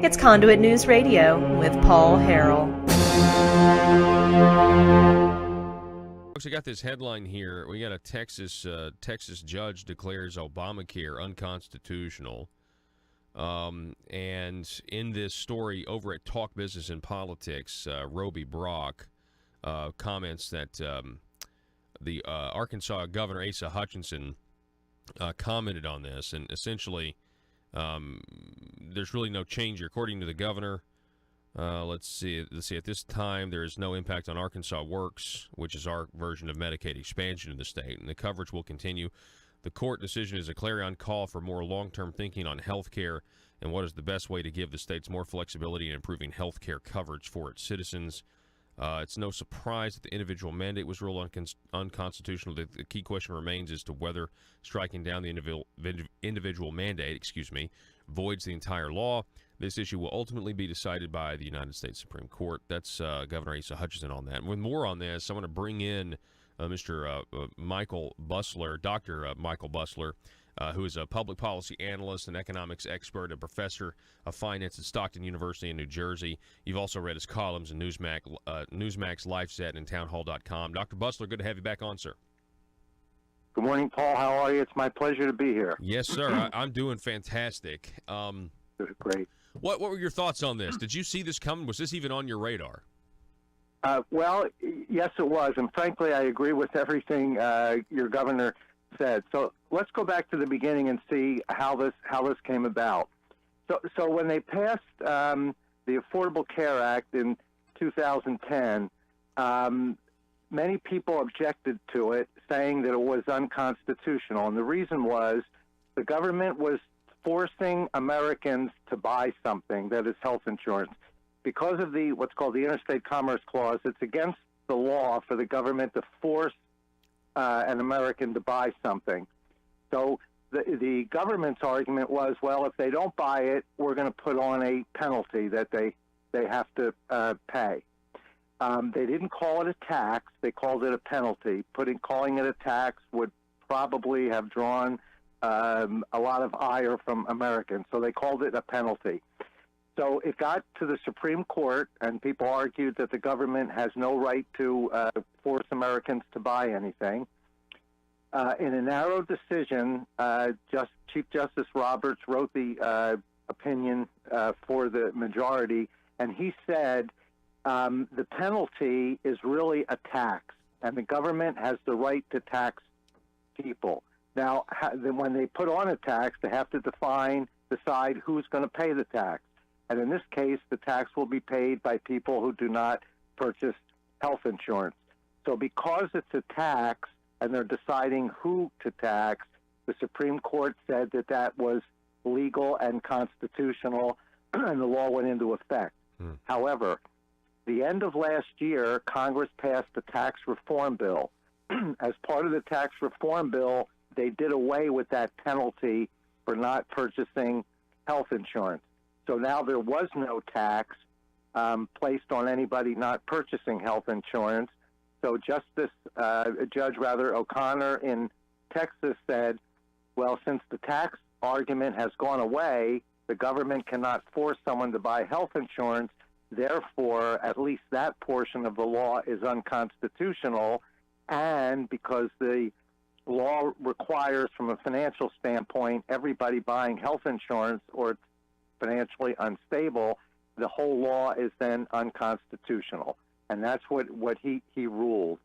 It's Conduit News Radio with Paul Harrell. Folks, I got this headline here. We got a Texas judge declares Obamacare unconstitutional. And in this story over at Talk Business and Politics, Roby Brock comments that the Arkansas Governor Asa Hutchinson commented on this, and essentially there's really no change here. According to the governor, let's see. At this time, there is no impact on Arkansas Works, which is our version of Medicaid expansion in the state, and the coverage will continue. The court decision is a clarion call for more long-term thinking on health care and what is the best way to give the states more flexibility in improving health care coverage for its citizens. It's no surprise that the individual mandate was ruled unconstitutional. The key question remains as to whether striking down the individual mandate, voids the entire law. This issue will ultimately be decided by the United States Supreme Court. That's Governor Asa Hutchinson on that. And with more on this, I want to bring in Mr. Michael Busler, Dr. Michael Busler, who is a public policy analyst, an economics expert, a professor of finance at Stockton University in New Jersey. You've also read his columns in Newsmax, LifeSet, and townhall.com. Dr. Busler, good to have you back on, sir. Good morning, Paul. How are you? It's my pleasure to be here. Yes, sir. I'm doing fantastic. Great. What were your thoughts on this? Did you see this coming? Was this even on your radar? Well, yes, it was. And frankly, I agree with everything your governor said. So let's go back to the beginning and see how this came about. So when they passed the Affordable Care Act in 2010, many people objected to it, saying that it was unconstitutional. And the reason was the government was forcing Americans to buy something, that is health insurance. Because of what's called the Interstate Commerce Clause, it's against the law for the government to force an American to buy something. So the government's argument was, well, if they don't buy it, we're going to put on a penalty that they have to pay. They didn't call it a tax. They called it a penalty. Calling it a tax would probably have drawn a lot of ire from Americans. So they called it a penalty. So it got to the Supreme Court, and people argued that the government has no right to force Americans to buy anything. In a narrow decision, Chief Justice Roberts wrote the opinion for the majority, and he said the penalty is really a tax, and the government has the right to tax people. Now, when they put on a tax, they have to decide who's going to pay the tax. And in this case, the tax will be paid by people who do not purchase health insurance. So because it's a tax and they're deciding who to tax, the Supreme Court said that was legal and constitutional, and the law went into effect. However, the end of last year, Congress passed the tax reform bill. As part of the tax reform bill, they did away with that penalty for not purchasing health insurance. So now there was no tax placed on anybody not purchasing health insurance. So Judge O'Connor in Texas said, well, since the tax argument has gone away, the government cannot force someone to buy health insurance. Therefore, at least that portion of the law is unconstitutional. And because the law requires, from a financial standpoint, everybody buying health insurance or it's financially unstable, the whole law is then unconstitutional. And that's what he ruled.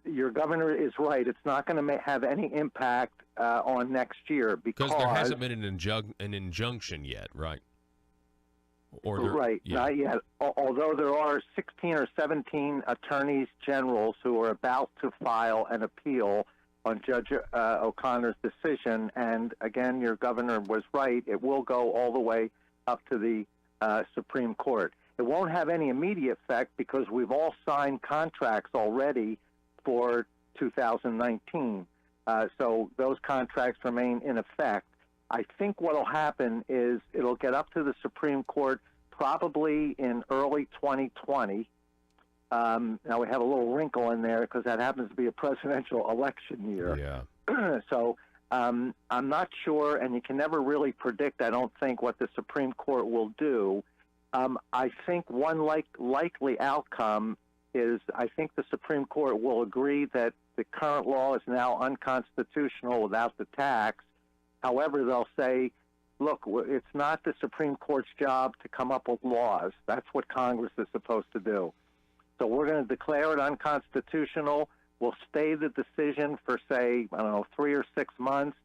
Your governor is right. It's not going to have any impact on next year because there hasn't been an injunction yet, right? Right, yeah. Not yet. Although there are 16 or 17 attorneys generals who are about to file an appeal on Judge O'Connor's decision, and again, your governor was right. It will go all the way up to the Supreme Court. It won't have any immediate effect because we've all signed contracts already for 2019. So those contracts remain in effect. I think what will happen is it'll get up to the Supreme Court probably in early 2020. Now, we have a little wrinkle in there because that happens to be a presidential election year. Yeah. So I'm not sure, and you can never really predict, I don't think, what the Supreme Court will do. I think one likely outcome is I think the Supreme Court will agree that the current law is now unconstitutional without the tax. However, they'll say, look, it's not the Supreme Court's job to come up with laws. That's what Congress is supposed to do. So we're going to declare it unconstitutional. We'll stay the decision for, say, 3 or 6 months.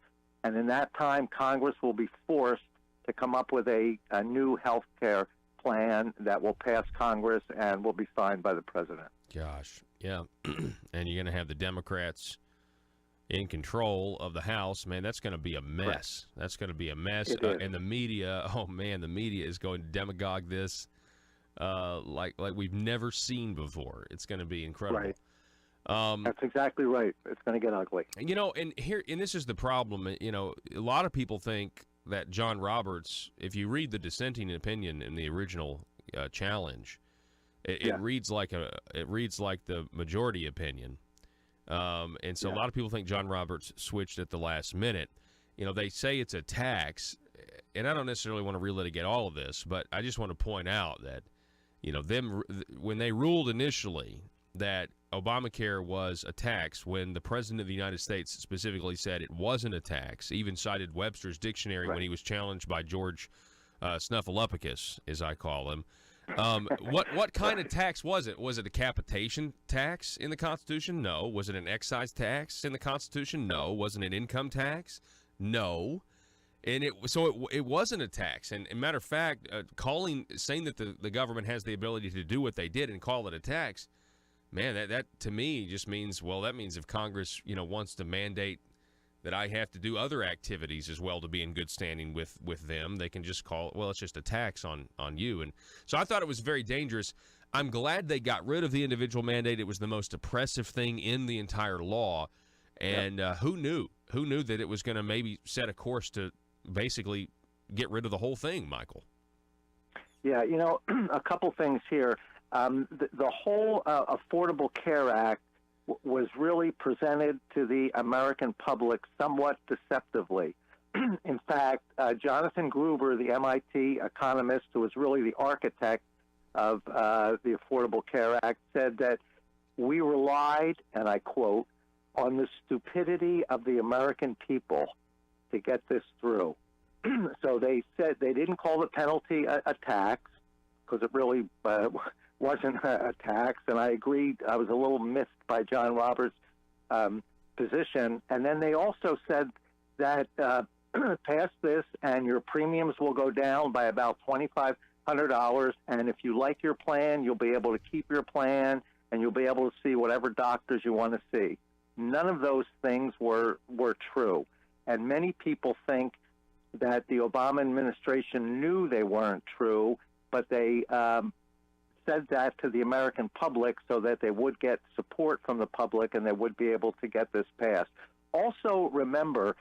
And in that time, Congress will be forced to come up with a new health care plan that will pass Congress and will be signed by the president. Gosh, yeah. And you're going to have the Democrats in control of the House. Man, that's going to be a mess. Correct. That's going to be a mess. And the media, oh, man, the media is going to demagogue this like we've never seen before. It's going to be incredible. Right. That's exactly right. It's going to get ugly. And this is the problem. A lot of people think that John Roberts, if you read the dissenting opinion in the original challenge, it reads like the majority opinion. And so a lot of people think John Roberts switched at the last minute. They say it's a tax, and I don't necessarily want to relitigate all of this, but I just want to point out that, when they ruled initially that Obamacare was a tax, when the President of the United States specifically said it wasn't a tax, even cited Webster's dictionary when he was challenged by George Snuffleupagus, as I call him. What kind of tax was it? Was it a capitation tax in the Constitution? No. Was it an excise tax in the Constitution? No. Was it an income tax? No. And it wasn't a tax. And matter of fact, saying that the government has the ability to do what they did and call it a tax, man, that to me just means, well, that means if Congress wants to mandate that I have to do other activities as well to be in good standing with them, they can just call it, well, it's just a tax on you. And so I thought it was very dangerous. I'm glad they got rid of the individual mandate. It was the most oppressive thing in the entire law. And who knew that it was going to maybe set a course to basically get rid of the whole thing, Michael? Yeah, a couple things here. The whole Affordable Care Act was really presented to the American public somewhat deceptively. In fact, Jonathan Gruber, the MIT economist who was really the architect of the Affordable Care Act, said that we relied, and I quote, on the stupidity of the American people to get this through. So they said they didn't call the penalty a tax, because it really wasn't a tax, and I agreed. I was a little missed by John Roberts' position. And then they also said that pass this and your premiums will go down by about $2,500, and if you like your plan, you'll be able to keep your plan, and you'll be able to see whatever doctors you want to see. None of those things were true, and many people think that the Obama administration knew they weren't true, but they said that to the American public so that they would get support from the public and they would be able to get this passed. Also, remember,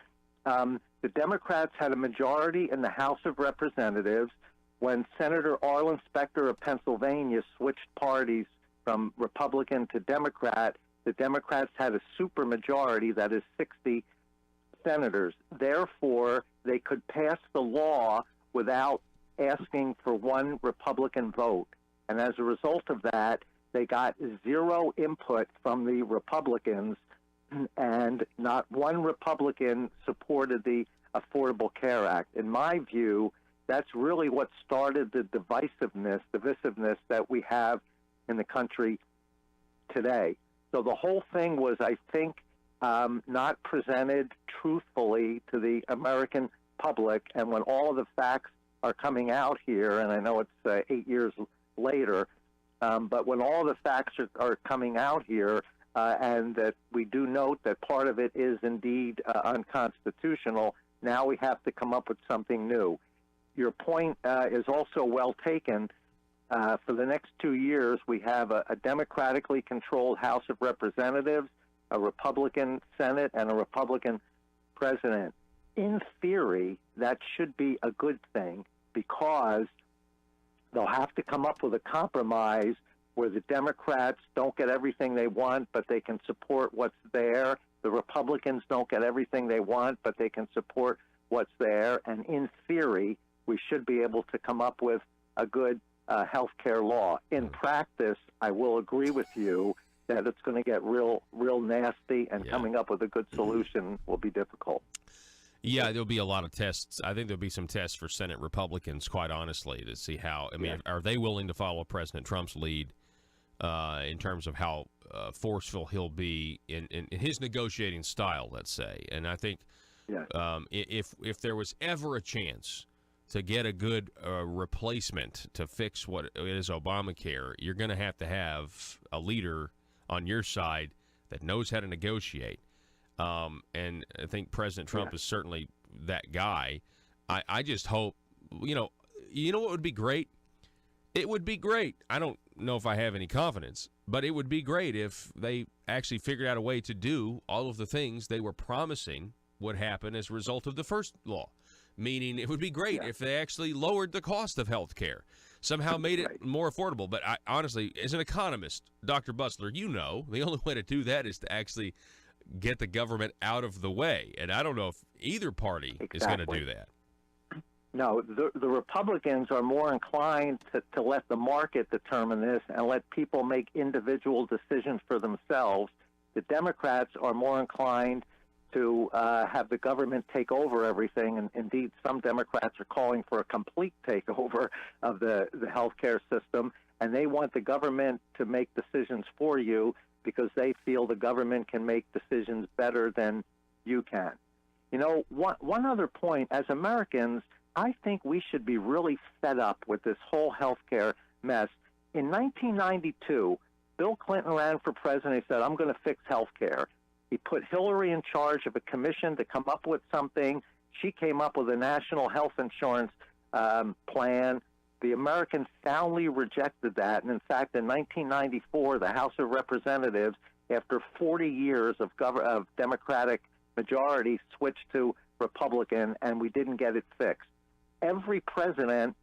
the Democrats had a majority in the House of Representatives. When Senator Arlen Specter of Pennsylvania switched parties from Republican to Democrat, the Democrats had a supermajority, that is 60 senators. Therefore, they could pass the law without asking for one Republican vote. And as a result of that, they got zero input from the Republicans, and not one Republican supported the Affordable Care Act. In my view, that's really what started the divisiveness that we have in the country today. So the whole thing was, I think, not presented truthfully to the American public. And when all of the facts are coming out here, and I know it's 8 years later, but when all the facts are coming out here, and that we do note that part of it is indeed unconstitutional, now we have to come up with something new. Your point is also well taken. For the next 2 years, we have a democratically controlled House of Representatives, a Republican Senate, and a Republican president. In theory, that should be a good thing, because they'll have to come up with a compromise where the Democrats don't get everything they want, but they can support what's there, The Republicans don't get everything they want, but they can support what's there. And in theory, we should be able to come up with a good health care law. In practice, I will agree with you that it's going to get real nasty, and coming up with a good solution will be difficult. Yeah, there'll be a lot of tests. I think there'll be some tests for Senate Republicans, quite honestly, to see how. I mean, are they willing to follow President Trump's lead in terms of how forceful he'll be in his negotiating style, let's say? And I think if there was ever a chance to get a good replacement to fix what is Obamacare, you're going to have a leader on your side that knows how to negotiate. And I think President Trump is certainly that guy. I just hope, you know what would be great? It would be great. I don't know if I have any confidence, but it would be great if they actually figured out a way to do all of the things they were promising would happen as a result of the first law. Meaning it would be great if they actually lowered the cost of health care, somehow made it more affordable. But I honestly, as an economist, Dr. Busler, the only way to do that is to actually get the government out of the way. And I don't know if either party is going to do that. No, the Republicans are more inclined to let the market determine this and let people make individual decisions for themselves. The Democrats are more inclined to have the government take over everything. And indeed, some Democrats are calling for a complete takeover of the healthcare system. And they want the government to make decisions for you because they feel the government can make decisions better than you can. You know, one other point, as Americans, I think we should be really fed up with this whole healthcare mess. In 1992, Bill Clinton ran for president. He said, I'm going to fix healthcare. He put Hillary in charge of a commission to come up with something. She came up with a national health insurance plan. The Americans soundly rejected that. And in fact, in 1994, the House of Representatives, after 40 years of Democratic majority, switched to Republican, and we didn't get it fixed. Every president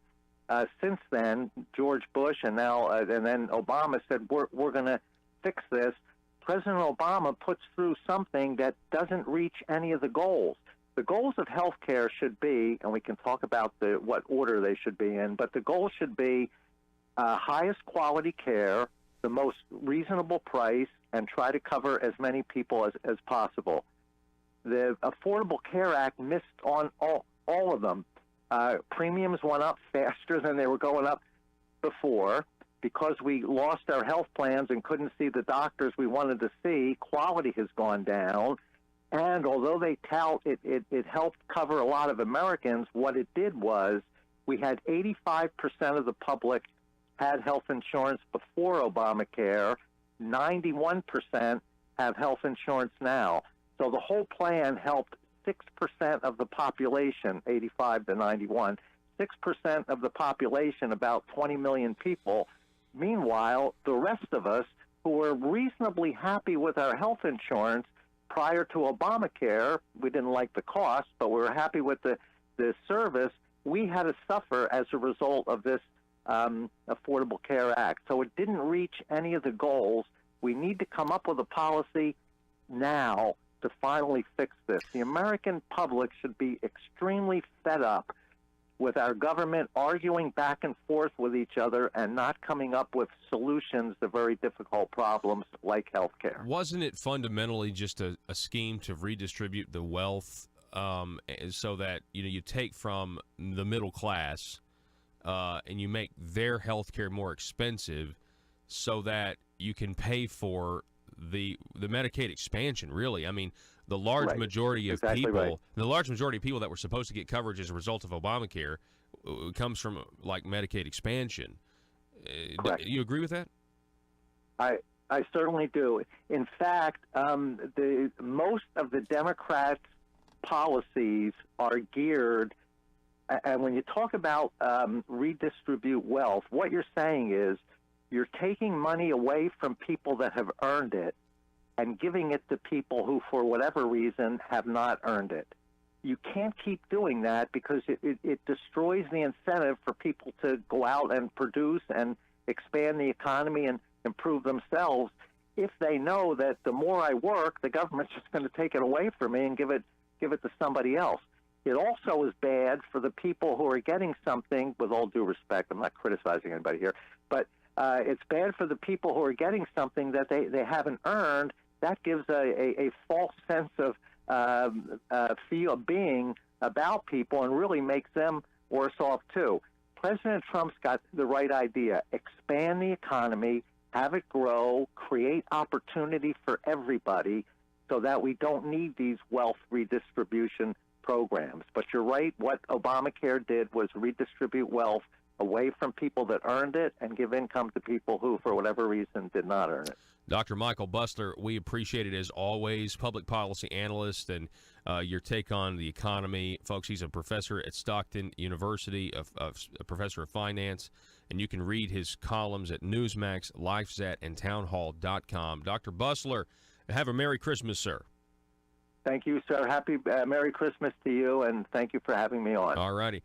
since then, George Bush and then Obama, said, we're going to fix this. President Obama puts through something that doesn't reach any of the goals. The goals of health care should be, and we can talk about what order they should be in, but the goal should be highest quality care, the most reasonable price, and try to cover as many people as possible. The Affordable Care Act missed on all of them. Premiums went up faster than they were going up before. Because we lost our health plans and couldn't see the doctors we wanted to see, quality has gone down. And although they tout it helped cover a lot of Americans, what it did was we had 85% of the public had health insurance before Obamacare. 91% have health insurance now. So the whole plan helped 6% of the population, 85 to 91, 6% of the population, about 20 million people. Meanwhile, the rest of us who were reasonably happy with our health insurance prior to Obamacare, we didn't like the cost, but we were happy with the service, we had to suffer as a result of this Affordable Care Act. So it didn't reach any of the goals. We need to come up with a policy now to finally fix this. The American public should be extremely fed up with our government arguing back and forth with each other and not coming up with solutions to very difficult problems like health care. Wasn't it fundamentally just a scheme to redistribute the wealth so that you take from the middle class and you make their health care more expensive so that you can pay for the Medicaid expansion, really? I mean, the large majority of people, the large majority of people that were supposed to get coverage as a result of Obamacare comes from like Medicaid expansion. Do you agree with that? I certainly do. In fact, most of the Democrats' policies are geared, and when you talk about redistribute wealth, what you're saying is you're taking money away from people that have earned it and giving it to people who, for whatever reason, have not earned it. You can't keep doing that because it destroys the incentive for people to go out and produce and expand the economy and improve themselves. if they know that the more I work, the government's just going to take it away from me and give it to somebody else. It also is bad for the people who are getting something, with all due respect. I'm not criticizing anybody here, but it's bad for the people who are getting something that they haven't earned. That gives a false sense of being about people and really makes them worse off too. President Trump's got the right idea. Expand the economy, have it grow, create opportunity for everybody so that we don't need these wealth redistribution programs. But you're right, what Obamacare did was redistribute wealth away from people that earned it and give income to people who, for whatever reason, did not earn it. Dr. Michael Busler, we appreciate it as always, public policy analyst, and your take on the economy. Folks, he's a professor at Stockton University, a professor of finance, and you can read his columns at Newsmax, LifeZat, and townhall.com. Dr. Busler, have a Merry Christmas, sir. Thank you, sir. Happy Merry Christmas to you, and thank you for having me on. All righty.